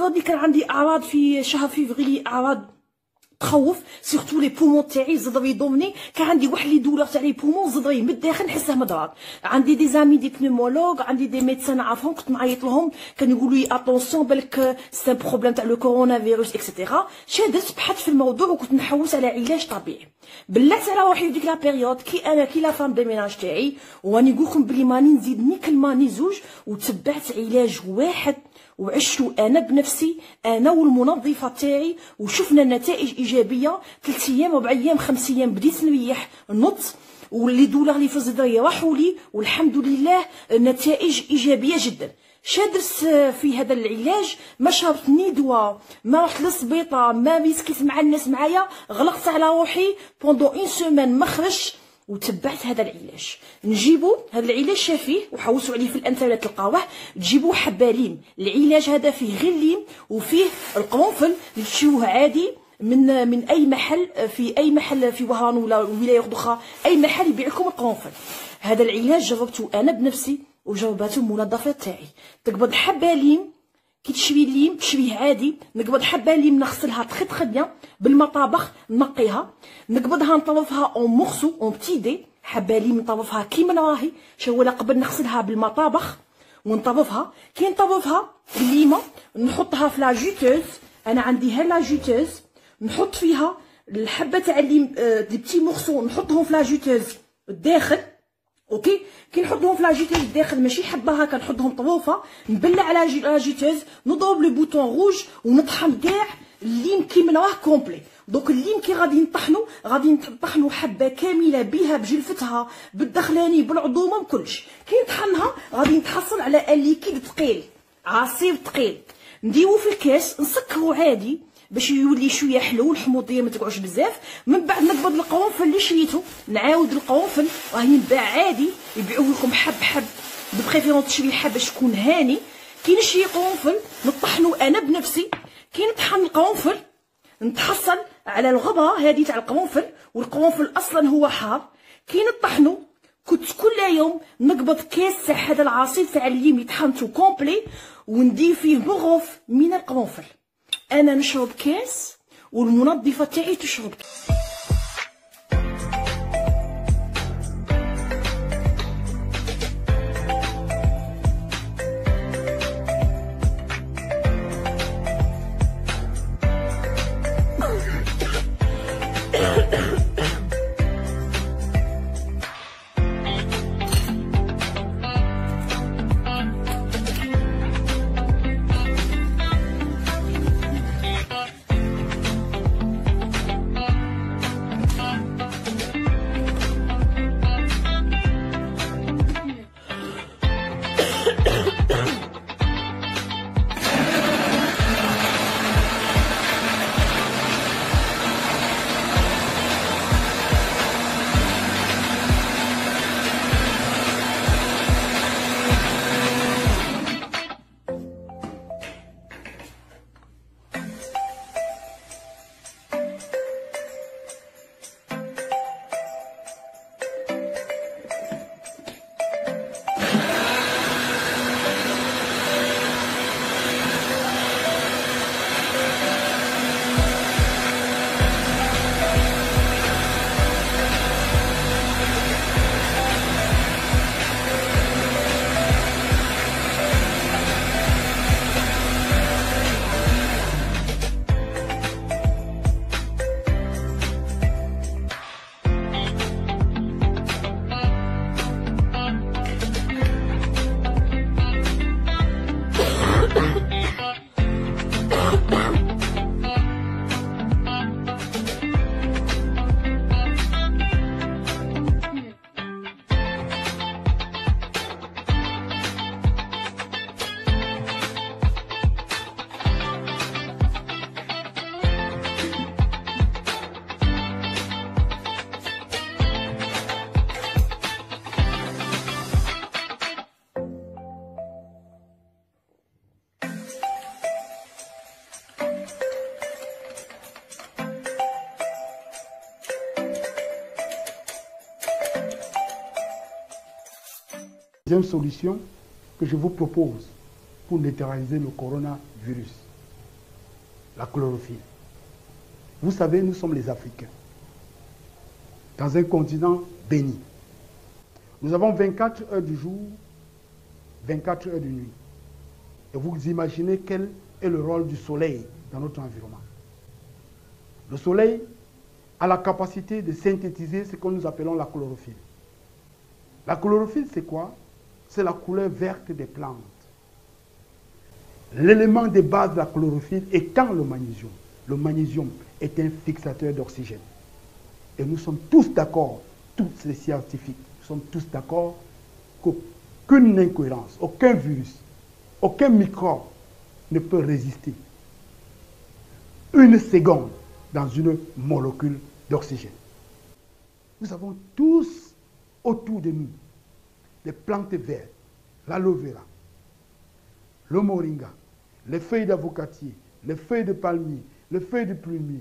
الفتره دي كان عندي اعراض في شهر فيفري، اعراض تخوف، سيرتو لي بومون تاعي زادو يضمني، كان عندي واحد لي دولور تاع لي بومون زادو من الداخل نحسه مضرات. عندي دي زامي دي بنيمولوج، عندي دي ميدسان نعرفهم، كنت نعيط لهم كانوا يقولوا لي اتونسيون بالك سي ان بروبليم تاع لو كورونا فيروس اكسيتيرا. شادت بحثت في الموضوع وكنت نحوس على علاج طبيعي. بلعت على روحي في ديك لا بيريود كي لا فام ديميناج تاعي، وراني نقول لكم بلي ماني نزيد ني كلمه ني زوج، وتبعت علاج واحد وعشتو انا بنفسي انا والمنظفه تاعي، وشفنا النتائج ايجابيه. 3 ايام 4 ايام 5 ايام بديت نريح نط، واللي دولار اللي في الزدريه راحوا لي، والحمد لله النتائج ايجابيه جدا. شادرت في هذا العلاج، ما شربت ني دواء، ما رحت للسبيطار، ما مسكت مع الناس معايا، غلقت على روحي بوندون اون سيمين ما خرجت، وتبعت هذا العلاج. نجيبو هذا العلاج شافيه وحوسوا عليه في الانترنت تلقاوه، تجيبوا حبه ليم. العلاج هذا فيه غير ليم وفيه القرنفل اللي تشروه عادي من اي محل، في اي محل في وهران ولا ولايات اخرى، اي محل يبيع لكم القرنفل. هذا العلاج جربته انا بنفسي وجربته المنظفه تاعي. تقبض حبه ليم، كي تشري الليم تشريه عادي، نقبض حبه ليم نغسلها تخي بيان بالمطابخ، نقيها، نقبضها نطرفها اون مورسو اون بتي دي. حبه ليم نطرفها كيما راهي شويه قبل نغسلها بالمطابخ ونطرفها. كي نطرفها بالليمه نحطها في لا جوتوز، انا عندي ها لا جوتوز، نحط فيها الحبه تاع الليم دي بتي مورسو، نحطهم في لا جوتوز الداخل. اوكي، كي نحطهم في لاجيتوز الداخل ماشي حبه هكا، نحطهم طروفه، نبلع على لاجيتوز، نضرب لو بوطون روج ونطحن كاع الليم كيما راه كومبلي. دوك الليم كي غادي نطحنو حبه كامله بها بجلفتها بالدخلاني بالعظومه بكلش. كي نطحنها غادي نتحصل على ان ليكيد ثقيل، عصير ثقيل، نديرو في الكاس نسكرو عادي باش يولي شويه حلو، الحموضيه ما تقعدش بزاف. من بعد نقبض القرنفل اللي شريته، نعاود القرنفل راه ينباع عادي، يبيعوه لكم حب حب، دو بريفيرونس تشري حب باش تكون هاني. كي نشري قرنفل نطحنو انا بنفسي، كي نطحن القرنفل نتحصل على الغبره هذه تاع القرنفل، والقرنفل اصلا هو حار. كي نطحنو كنت كل يوم نقبض كاس تاع هذا العصير تاع الليم يطحنتو كومبلي، وندير فيه مغرف من القرنفل. انا نشرب كاس والمنظفه تاعي تشرب كاس. Deuxième solution que je vous propose pour neutraliser le coronavirus, la chlorophylle. Vous savez, nous sommes les Africains, dans un continent béni. Nous avons 24 heures du jour, 24 heures de nuit. Et vous imaginez quel est le rôle du soleil dans notre environnement. Le soleil a la capacité de synthétiser ce que nous appelons la chlorophylle. La chlorophylle, c'est quoi? C'est la couleur verte des plantes. L'élément de base de la chlorophylle étant le magnésium. Le magnésium est un fixateur d'oxygène. Et nous sommes tous d'accord, tous les scientifiques, nous sommes tous d'accord qu'aucune incohérence, aucun virus, aucun microbe ne peut résister une seconde dans une molécule d'oxygène. Nous avons tous autour de nous des plantes vertes, l'aloe vera, le moringa, les feuilles d'avocatier, les feuilles de palmier, les feuilles de plumier,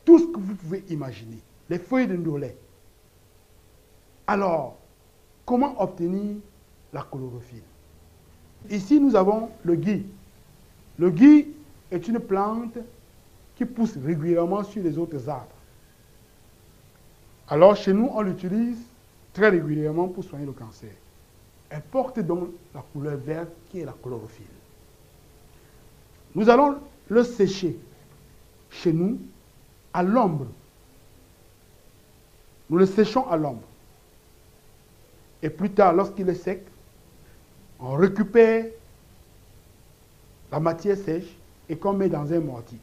tout ce que vous pouvez imaginer, les feuilles de ndolé. Alors, comment obtenir la chlorophylle? Ici, nous avons le gui. Le gui est une plante qui pousse régulièrement sur les autres arbres. Alors, chez nous, on l'utilise très régulièrement pour soigner le cancer. Elle porte donc la couleur verte qui est la chlorophylle. Nous allons le sécher chez nous à l'ombre. Nous le séchons à l'ombre. Et plus tard, lorsqu'il est sec, on récupère la matière sèche et qu'on met dans un mortier.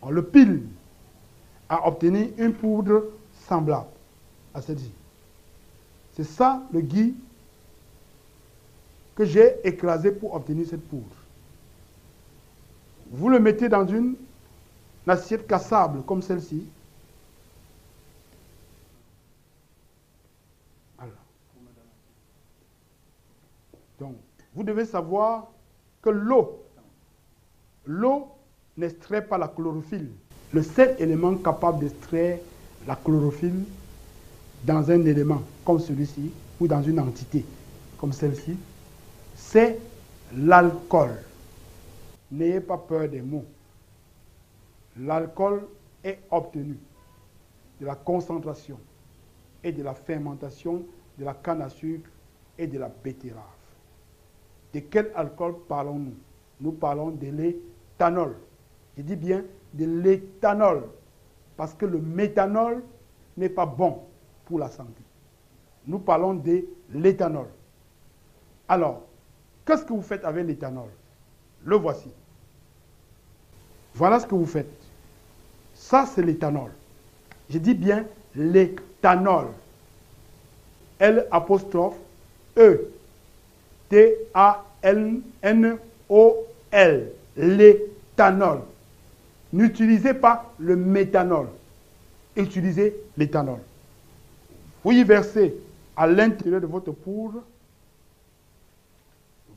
On le pile à obtenir une poudre semblable à celle-ci. C'est ça le gui que j'ai écrasé pour obtenir cette poudre. Vous le mettez dans une assiette cassable comme celle-ci. Voilà. Donc, vous devez savoir que l'eau n'extrait pas la chlorophylle. Le seul élément capable d'extraire la chlorophylle dans un élément comme celui-ci, ou dans une entité comme celle-ci, c'est l'alcool. N'ayez pas peur des mots. L'alcool est obtenu de la concentration et de la fermentation de la canne à sucre et de la betterave. De quel alcool parlons-nous? Nous parlons de l'éthanol. Je dis bien de l'éthanol, parce que le méthanol n'est pas bon pour la santé. Nous parlons de l'éthanol. Alors, qu'est-ce que vous faites avec l'éthanol? Le voici. Voilà ce que vous faites. Ça, c'est l'éthanol. Je dis bien l'éthanol. L apostrophe E T A N N O L. L'éthanol. N'utilisez pas le méthanol. Utilisez l'éthanol. Vous y versez à l'intérieur de votre poudre.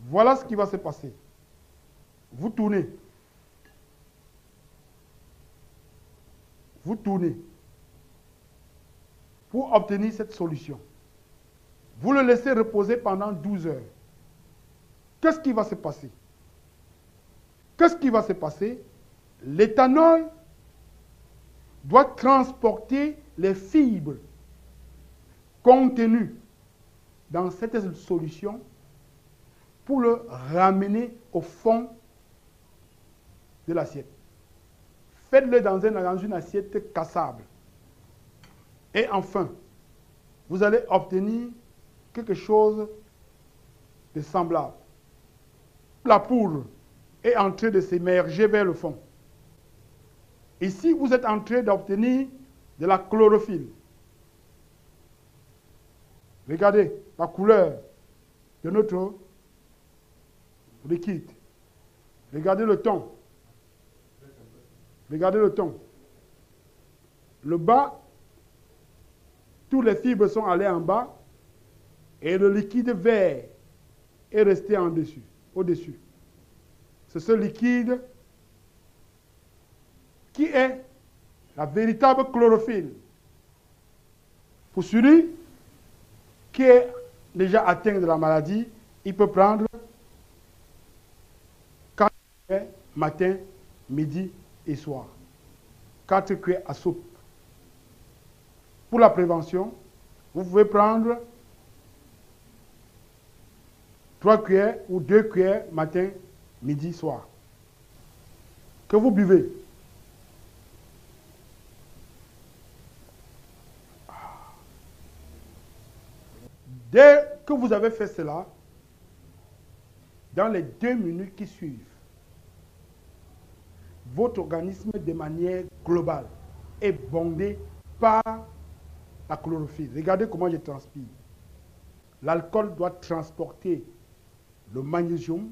Voilà ce qui va se passer. Vous tournez. Vous tournez pour obtenir cette solution. Vous le laissez reposer pendant 12 heures. Qu'est-ce qui va se passer? Qu'est-ce qui va se passer? L'éthanol doit transporter les fibres contenues dans cette solution pour le ramener au fond de l'assiette. Faites-le dans une assiette cassable. Et enfin, vous allez obtenir quelque chose de semblable. La poudre est en train de s'émerger vers le fond. Ici, vous êtes en train d'obtenir de la chlorophylle. Regardez la couleur de notre liquide. Regardez le ton. Regardez le ton. Le bas, toutes les fibres sont allées en bas et le liquide vert est resté en dessus, au-dessus. C'est ce liquide qui est la véritable chlorophylle. Pour celui qui est déjà atteint de la maladie, il peut prendre 4 matin, midi et soir. 4 cuillères à soupe. Pour la prévention, vous pouvez prendre 3 cuillères ou 2 cuillères matin, midi, soir. Que vous buvez. Dès que vous avez fait cela, dans les 2 minutes qui suivent, votre organisme de manière globale est bondé par la chlorophylle. Regardez comment je transpire. L'alcool doit transporter le magnésium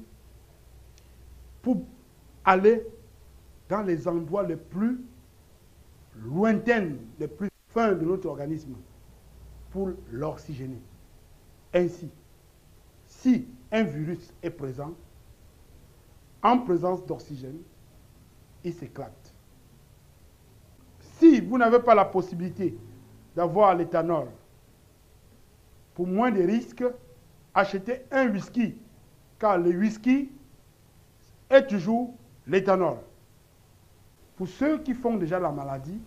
pour aller dans les endroits les plus lointains, les plus fins de notre organisme pour l'oxygéner. Ainsi, si un virus est présent, en présence d'oxygène, il s'éclate. Si vous n'avez pas la possibilité d'avoir l'éthanol, pour moins de risques, achetez un whisky, car le whisky est toujours l'éthanol. Pour ceux qui font déjà la maladie,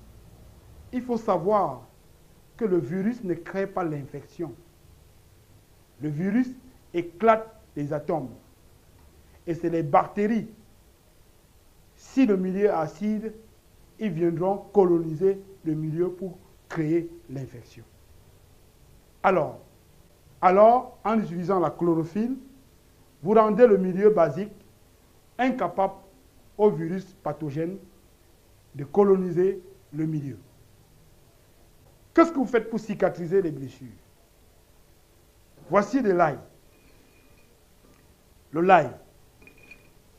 il faut savoir que le virus ne crée pas l'infection. Le virus éclate les atomes. Et c'est les bactéries. Si le milieu est acide, ils viendront coloniser le milieu pour créer l'infection. Alors, en utilisant la chlorophylle, vous rendez le milieu basique incapable au virus pathogène de coloniser le milieu. Qu'est-ce que vous faites pour cicatriser les blessures? Voici de l'ail. Le l'ail.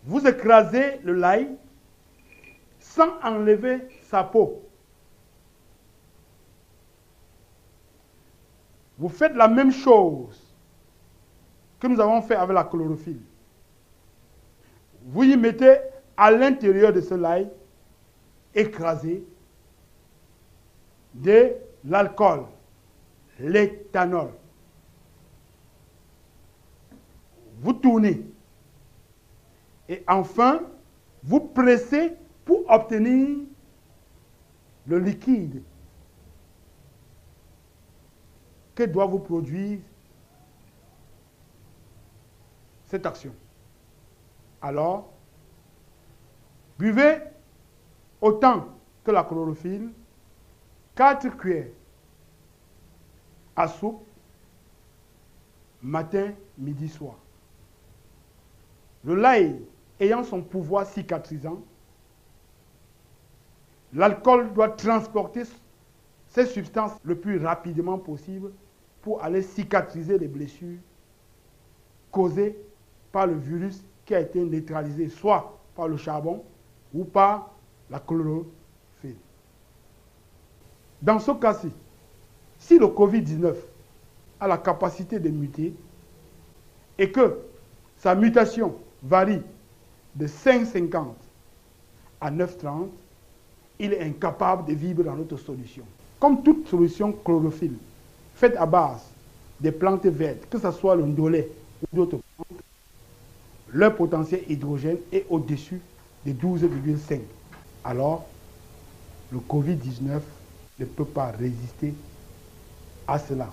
Vous écrasez le l'ail sans enlever sa peau. Vous faites la même chose que nous avons fait avec la chlorophylle. Vous y mettez à l'intérieur de ce l'ail écrasé de l'alcool, l'éthanol. Vous tournez. Et enfin, vous pressez pour obtenir le liquide que doit vous produire cette action. Alors, buvez autant que la chlorophylle, 4 cuillères à soupe, matin, midi, soir. Le l'ail ayant son pouvoir cicatrisant, l'alcool doit transporter ces substances le plus rapidement possible pour aller cicatriser les blessures causées par le virus qui a été neutralisé soit par le charbon ou par la chlorophylle. Dans ce cas-ci, si le Covid-19 a la capacité de muter et que sa mutation varie de 5,50 à 9,30, il est incapable de vivre dans notre solution. Comme toute solution chlorophylle faite à base des plantes vertes, que ce soit le ndolé ou d'autres plantes, leur potentiel hydrogène est au-dessus de 12,5. Alors, le Covid-19 ne peut pas résister à cela.